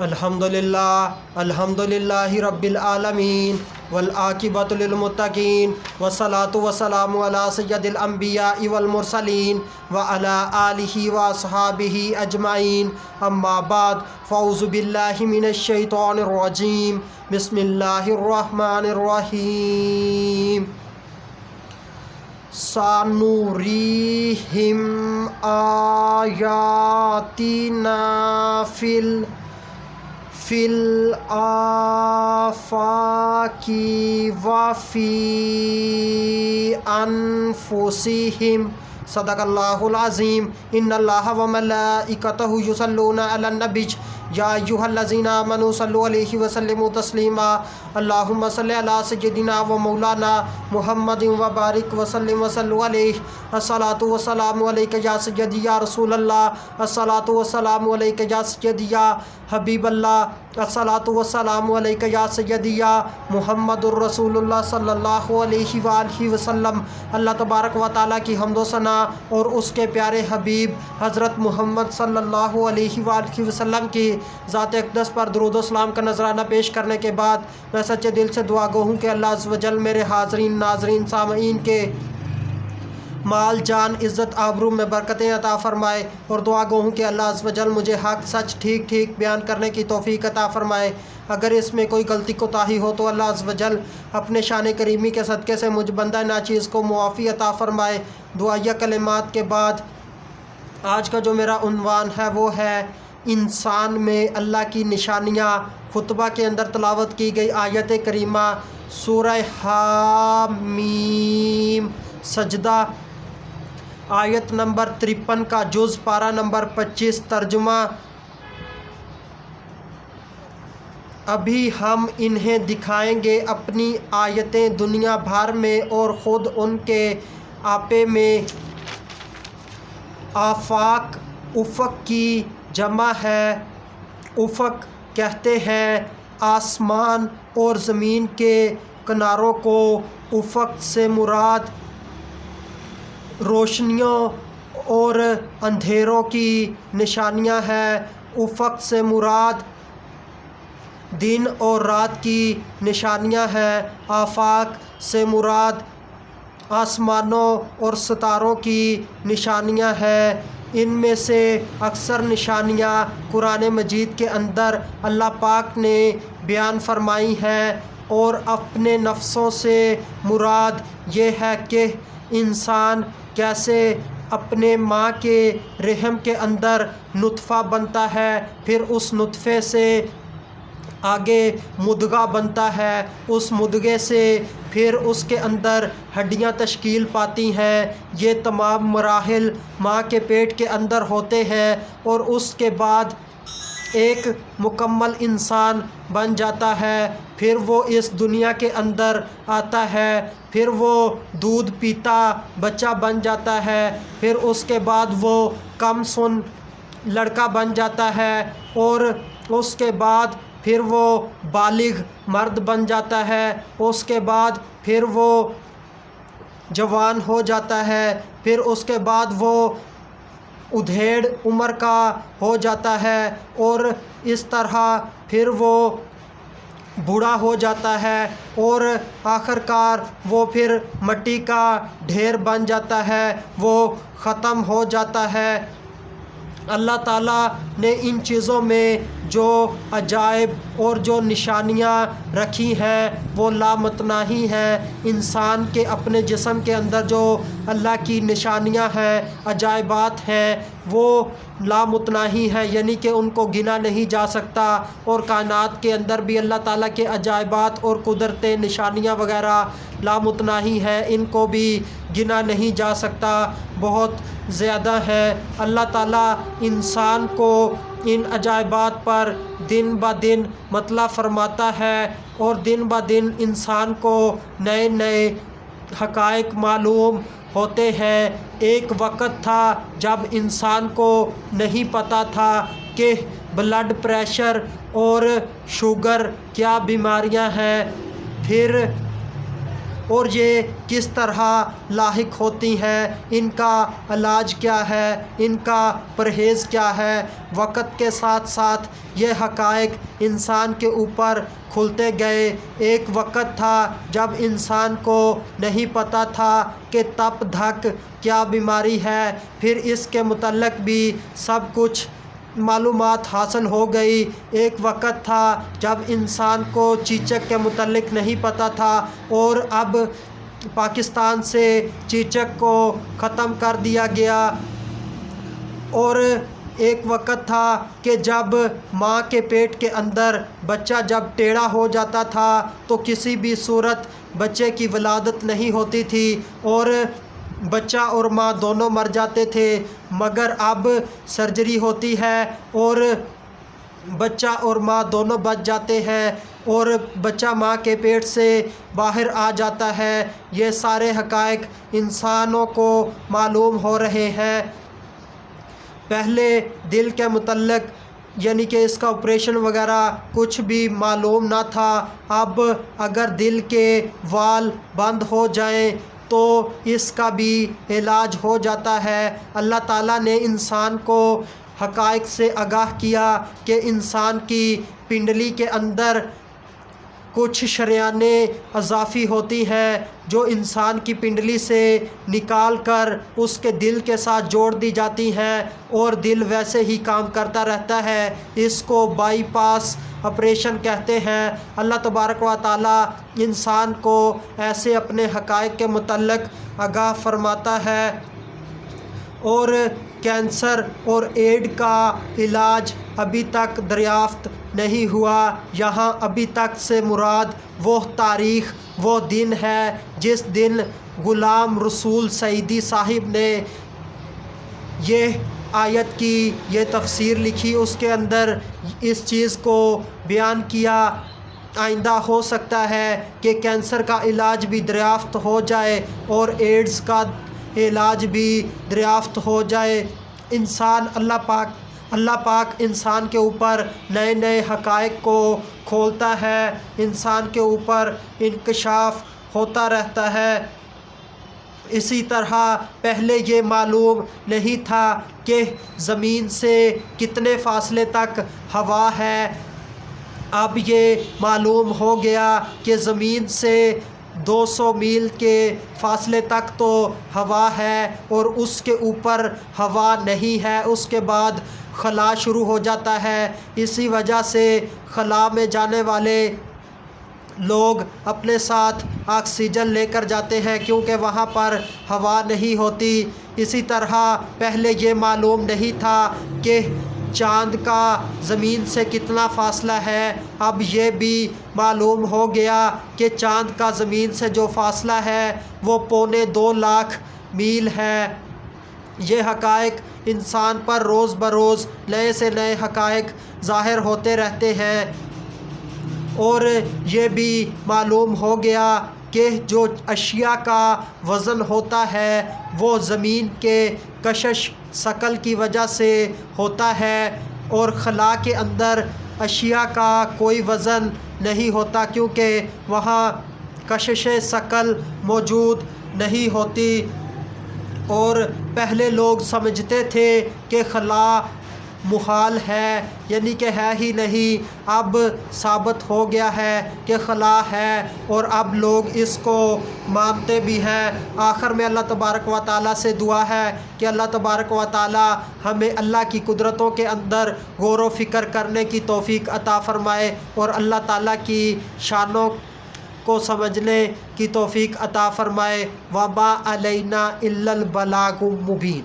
الحمدللہ رب العالمین والعاقبۃ للمتقین والصلاۃ والسلام علی سید الانبیاء والمرسلین وعلی آلہ واصحابہ اجمعین، اما بعد فاعوذ باللہ من الشیطان الرجیم، بسم اللہ الرحمن الرحیم۔ سَنُرِيهِمْ آیاتنا فی الآفاق وفی انفسہم۔ صدق اللہ العظیم۔ ان اللہ وملائکتہ یصلون علی النبی یا ایھا الذین آمنوا صلوا علیہ وسلموا تسلیما۔ اللہم صلی علی سیدنا و مولانا محمد وبارک وسلم وصلوا علیہ۔ الصلاۃ والسلام علیک یا سیدی یا رسول اللہ، الصلاۃ والسلام علیک یا سیدی یا حبیب اللہ، الصلاۃ والسلام علیک یا سیدی یا محمد الرسول اللہ صلی اللہ علیہ وآلہ وسلم۔ اللہ تبارک و تعالیٰ کی حمد و ثنا اور اس کے پیارے حبیب حضرت محمد صلی اللہ علیہ وآلہ وسلم کی ذات اقدس پر درود و سلام کا نذرانہ پیش کرنے کے بعد میں سچے دل سے دعا گو ہوں کہ اللہ عز و جل میرے حاضرین، ناظرین، سامعین کے مال، جان، عزت، آبرو میں برکتیں عطا فرمائے، اور دعا گو ہوں کہ اللہ عز و جل مجھے حق سچ ٹھیک بیان کرنے کی توفیق عطا فرمائے۔ اگر اس میں کوئی غلطی کوتاہی ہو تو اللہ عز و جل اپنے شان کریمی کے صدقے سے مجھ بندہ ناچیز کو معافی عطا فرمائے۔ دعائیہ کلمات کے بعد آج کا جو میرا عنوان ہے وہ ہے انسان میں اللہ کی نشانیاں۔ خطبہ کے اندر تلاوت کی گئی آیت کریمہ سورہ حامیم سجدہ، آیت نمبر 53 کا جز، پارہ نمبر 25، ترجمہ۔ ابھی ہم انہیں دکھائیں گے اپنی آیتیں دنیا بھر میں، اور خود ان کے آپے میں۔ آفاق افق کی جمع ہے۔ افق کہتے ہیں آسمان اور زمین کے کناروں کو۔ افق سے مراد روشنیوں اور اندھیروں کی نشانیاں ہیں۔ افق سے مراد دن اور رات کی نشانیاں ہیں۔ آفاق سے مراد آسمانوں اور ستاروں کی نشانیاں ہیں۔ ان میں سے اکثر نشانیاں قرآن مجید کے اندر اللہ پاک نے بیان فرمائی ہیں، اور اپنے نفسوں سے مراد یہ ہے کہ انسان کیسے اپنے ماں کے رحم کے اندر نطفہ بنتا ہے، پھر اس نطفے سے آگے مدغہ بنتا ہے، اس مدغے سے پھر اس کے اندر ہڈیاں تشکیل پاتی ہیں۔ یہ تمام مراحل ماں کے پیٹ کے اندر ہوتے ہیں، اور اس کے بعد ایک مکمل انسان بن جاتا ہے۔ پھر وہ اس دنیا کے اندر آتا ہے، پھر وہ دودھ پیتا بچہ بن جاتا ہے، پھر اس کے بعد وہ کم سن لڑکا بن جاتا ہے، اور اس کے بعد پھر وہ بالغ مرد بن جاتا ہے، اس کے بعد پھر وہ جوان ہو جاتا ہے، پھر اس کے بعد وہ ادھیڑ عمر کا ہو جاتا ہے، اور اس طرح پھر وہ بوڑھا ہو جاتا ہے، اور آخر کار وہ پھر مٹی کا ڈھیر بن جاتا ہے، وہ ختم ہو جاتا ہے۔ اللہ تعالیٰ نے ان چیزوں میں جو عجائب اور جو نشانیاں رکھی ہیں وہ لامتناہی ہیں۔ انسان کے اپنے جسم کے اندر جو اللہ کی نشانیاں ہیں، عجائبات ہیں، وہ لامتناہی ہیں، یعنی کہ ان کو گنا نہیں جا سکتا۔ اور کائنات کے اندر بھی اللہ تعالیٰ کے عجائبات اور قدرتیں، نشانیاں وغیرہ لامتناہی ہیں، ان کو بھی گنا نہیں جا سکتا، بہت زیادہ ہیں۔ اللہ تعالیٰ انسان کو ان عجائبات پر دن بہ دن مطلع فرماتا ہے، اور دن بہ دن انسان کو نئے نئے حقائق معلوم ہوتے ہیں۔ ایک وقت تھا جب انسان کو نہیں پتہ تھا کہ بلڈ پریشر اور شوگر کیا بیماریاں ہیں، پھر اور یہ کس طرح لاحق ہوتی ہیں، ان کا علاج کیا ہے، ان کا پرہیز کیا ہے۔ وقت کے ساتھ ساتھ یہ حقائق انسان کے اوپر کھلتے گئے۔ ایک وقت تھا جب انسان کو نہیں پتہ تھا کہ تپ دھک کیا بیماری ہے، پھر اس کے متعلق بھی سب کچھ معلومات حاصل ہو گئی۔ ایک وقت تھا جب انسان کو چیچک کے متعلق نہیں پتہ تھا، اور اب پاکستان سے چیچک کو ختم کر دیا گیا۔ اور ایک وقت تھا کہ جب ماں کے پیٹ کے اندر بچہ جب ٹیڑھا ہو جاتا تھا تو کسی بھی صورت بچے کی ولادت نہیں ہوتی تھی، اور بچہ اور ماں دونوں مر جاتے تھے۔ مگر اب سرجری ہوتی ہے اور بچہ اور ماں دونوں بچ جاتے ہیں، اور بچہ ماں کے پیٹ سے باہر آ جاتا ہے۔ یہ سارے حقائق انسانوں کو معلوم ہو رہے ہیں۔ پہلے دل کے متعلق یعنی کہ اس کا آپریشن وغیرہ کچھ بھی معلوم نہ تھا۔ اب اگر دل کے وال بند ہو جائیں تو اس کا بھی علاج ہو جاتا ہے۔ اللہ تعالیٰ نے انسان کو حقائق سے آگاہ کیا کہ انسان کی پنڈلی کے اندر کچھ شریانیں اضافی ہوتی ہیں جو انسان کی پنڈلی سے نکال کر اس کے دل کے ساتھ جوڑ دی جاتی ہیں، اور دل ویسے ہی کام کرتا رہتا ہے۔ اس کو بائی پاس آپریشن کہتے ہیں۔ اللہ تبارک و تعالیٰ انسان کو ایسے اپنے حقائق کے متعلق آگاہ فرماتا ہے۔ اور کینسر اور ایڈ کا علاج ابھی تک دریافت نہیں ہوا۔ یہاں ابھی تک سے مراد وہ تاریخ، وہ دن ہے جس دن غلام رسول سعیدی صاحب نے یہ آیت کی یہ تفسیر لکھی، اس کے اندر اس چیز کو بیان کیا۔ آئندہ ہو سکتا ہے کہ کینسر کا علاج بھی دریافت ہو جائے اور ایڈز کا علاج بھی دریافت ہو جائے۔ اللہ پاک انسان کے اوپر نئے نئے حقائق کو کھولتا ہے، انسان کے اوپر انکشاف ہوتا رہتا ہے۔ اسی طرح پہلے یہ معلوم نہیں تھا کہ زمین سے کتنے فاصلے تک ہوا ہے، اب یہ معلوم ہو گیا کہ زمین سے 200 میل کے فاصلے تک تو ہوا ہے، اور اس کے اوپر ہوا نہیں ہے، اس کے بعد خلا شروع ہو جاتا ہے۔ اسی وجہ سے خلا میں جانے والے لوگ اپنے ساتھ آکسیجن لے کر جاتے ہیں کیونکہ وہاں پر ہوا نہیں ہوتی۔ اسی طرح پہلے یہ معلوم نہیں تھا کہ چاند کا زمین سے کتنا فاصلہ ہے، اب یہ بھی معلوم ہو گیا کہ چاند کا زمین سے جو فاصلہ ہے وہ 2.25 لاکھ میل ہے۔ یہ حقائق انسان پر روز بروز نئے سے نئے حقائق ظاہر ہوتے رہتے ہیں، اور یہ بھی معلوم ہو گیا کہ جو اشیاء کا وزن ہوتا ہے وہ زمین کے کشش ثقل کی وجہ سے ہوتا ہے، اور خلا کے اندر اشیاء کا کوئی وزن نہیں ہوتا کیونکہ وہاں کشش ثقل موجود نہیں ہوتی۔ اور پہلے لوگ سمجھتے تھے کہ خلا محال ہے، یعنی کہ ہے ہی نہیں، اب ثابت ہو گیا ہے کہ خلا ہے، اور اب لوگ اس کو مانتے بھی ہیں۔ آخر میں اللہ تبارک و تعالیٰ سے دعا ہے کہ اللہ تبارک و تعالیٰ ہمیں اللہ کی قدرتوں کے اندر غور و فکر کرنے کی توفیق عطا فرمائے، اور اللہ تعالیٰ کی شانوں کو سمجھنے کی توفیق عطا فرمائے۔ وما علینا الا البلاغ المبین۔